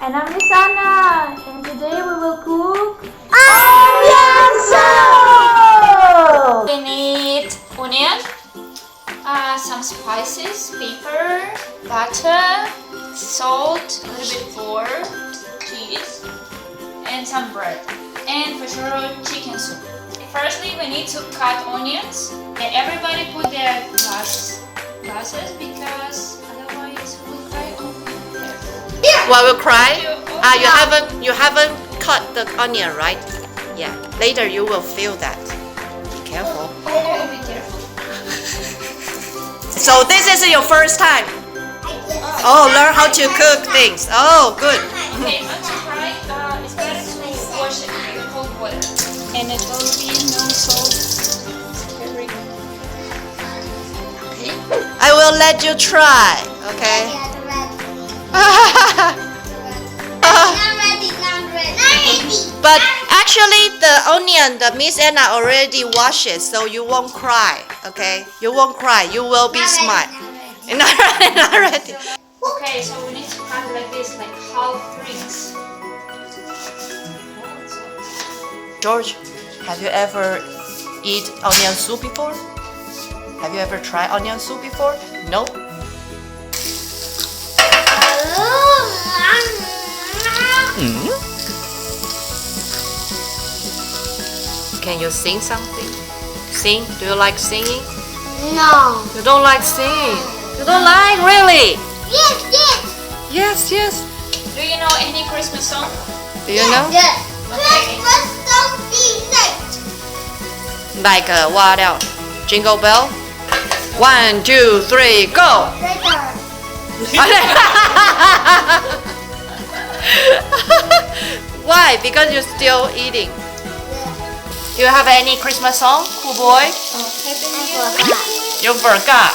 And I'm Lisana, and today we will cook Onion soup! We need onion, some spices, pepper, butter, salt, a little bit flour, cheese, and some bread. And for sure, chicken soup. Firstly, we need to cut onions, and everybody put their glasses because otherwise we'll cry on there. What will cry? You You haven't cut the onion, right? Yeah. Later you will feel that. Be careful. Be careful. So this is your first time. Oh, learn how to cook things. Oh, good. Okay, not to fry. It's better to wash it in cold water, and it will be no salt. Very good. Okay. I will let you try. Okay. But actually, the onion, the Miss Anna already washed it, so you won't cry. Okay, you won't cry. You will be smart. Not ready. Okay, so we need to cut like this, like half rings. George, have you ever eat onion soup before? Have you ever tried onion soup before? No. Can you sing something? Sing? Do you like singing? No. You don't like singing? You don't like really? Yes, yes. Yes, yes. Do you know any Christmas song? Do you know? Yes. Okay. Christmas don't be late. Like what else? Jingle bell? 1, 2, 3, go! Later. Why? Because you're still eating. Do you have any Christmas song, cool boy? You forgot.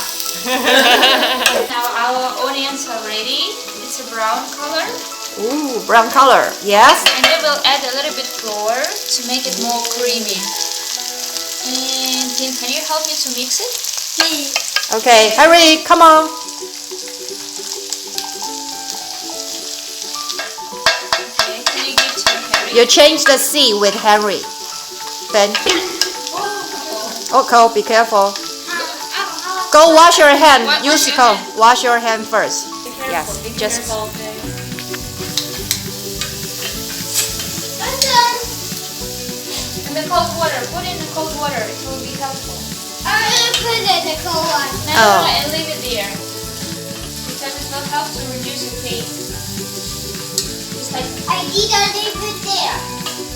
Now our onions are ready. It's a brown color. Ooh, brown color. Yes. And then we'll add a little bit flour to make it more creamy. And Tim, can you help me to mix it? Okay, Harry, come on. Okay, can you give to Harry? You change the C with Harry. Then. Okay, be careful. Go wash your hand. Use your go. hand. Wash your hand first. Be careful, Yes, be just- careful. In the cold water, put it in the cold water. It will be helpful. I put it in the cold one. No, Oh. and leave it there. Because it will help to reduce the taste. Just like, I need to leave it there.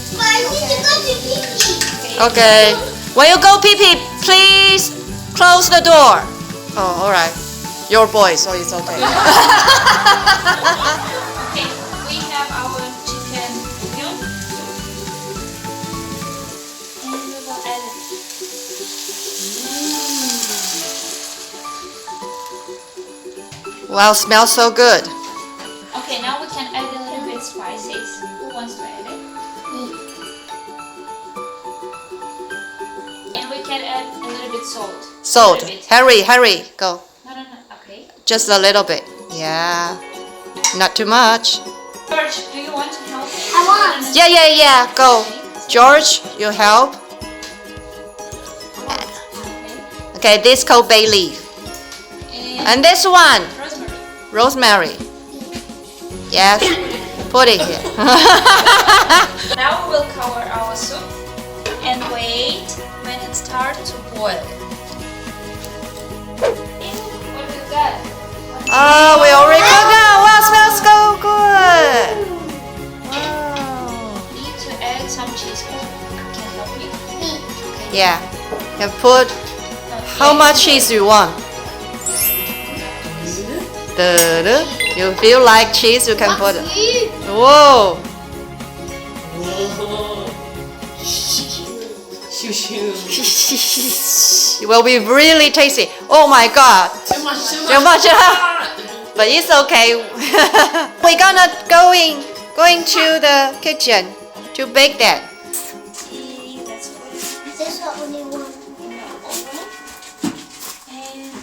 But I need to go to pee-pee. Okay. When you go pee pee, please close the door. Oh, all right. Your boy, so it's okay. Okay, we have our chicken bouillon. And we will add it. Wow, smells so good. Okay, now we can add a little bit spices. Who wants to add it? And we can add a little bit salt. Salt. A little bit. Harry, go. No. Okay. Just a little bit. Yeah. Not too much. George, do you want to help me? I want. Yeah. Go. George, you help. Okay. Okay, this called bay leaf. And And this one, rosemary. rosemary. Yes. Put it here. Now we will cover our soup and wait when it starts to boil. What is that? Oh, we already cooked it. Wow, smells so good. Wow. Need to add some cheese. Can you help me? Yeah. You put how much cheese you want. Da-da. You feel like cheese, you can put it. Whoa. It will be really tasty. Oh my god. Too much. But it's okay. We're gonna going to the kitchen to bake that. See, that's what it is. This is the only one. In the oven. And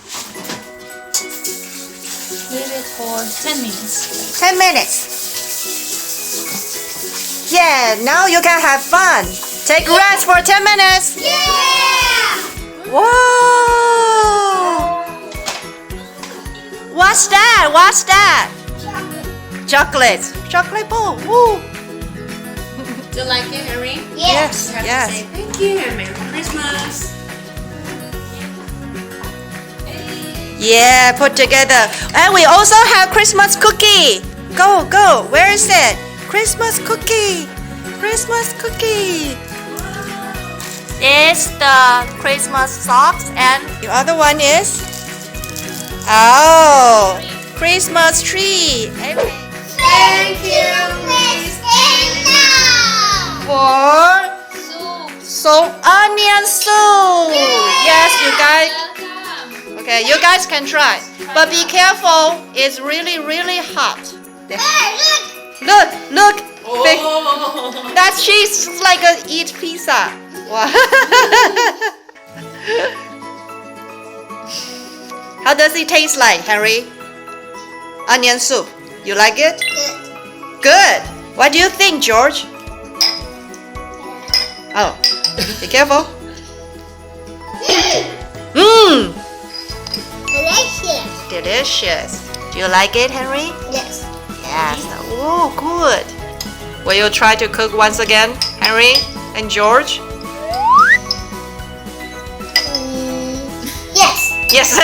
leave it for 10 minutes. 10 minutes. Yeah, now you can have fun. Take rest for 10 minutes. Yeah! Whoa! What's that? What's that? Chocolate. Chocolate ball. Woo. Do you like it, Harry? Yes, You have to yes. say thank you and Merry Christmas. Yeah, put together. And we also have Christmas cookie. Go, go. Where is it? Christmas cookie. Christmas cookie. It's the Christmas socks and the other one is Christmas tree. Thank you, Miss Anna! For Soup. onion soup. Yes, you guys. Welcome. Okay, you guys can try. But be careful. It's really, really hot. Hey, Look, look. Big- Oh. That cheese is like a eat pizza. Wow. How does it taste like, Harry? Onion soup. You like it? look! Good. What do you think, George? Oh, be careful. Mmm, Delicious! delicious. Do you like it, Henry? Yes. Yes. Oh, good. Will you try to cook once again, Henry and George? Yes. Yes.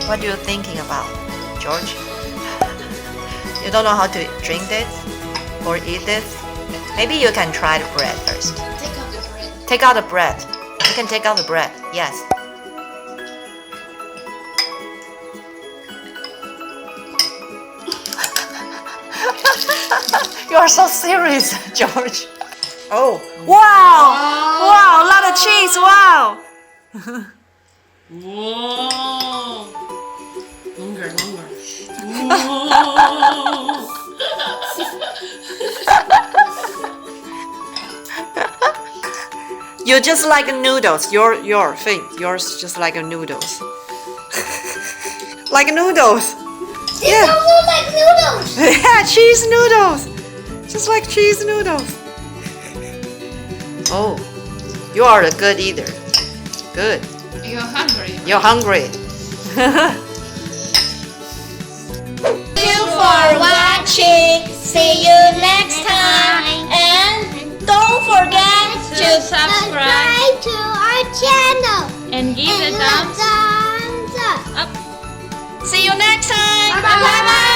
What are you thinking about, George? You don't know how to drink this or eat this? Maybe you can try the bread first. Take out the bread. Take out the bread. You can take out the bread. Yes. You are so serious, George. Oh, wow! Wow, a lot of cheese. Wow. Whoa. Longer, longer. Whoa. You just like noodles. Your thing. Yours just like a noodles. Like noodles. These Yeah. don't look like noodles. Yeah, cheese noodles. Just like cheese noodles. Oh, you are a good eater. Good. You're hungry. You're hungry. Thank you for watching. See you next time. And don't forget To subscribe to our channel. and give And a thumbs thumbs up. up. See you next time. Bye bye.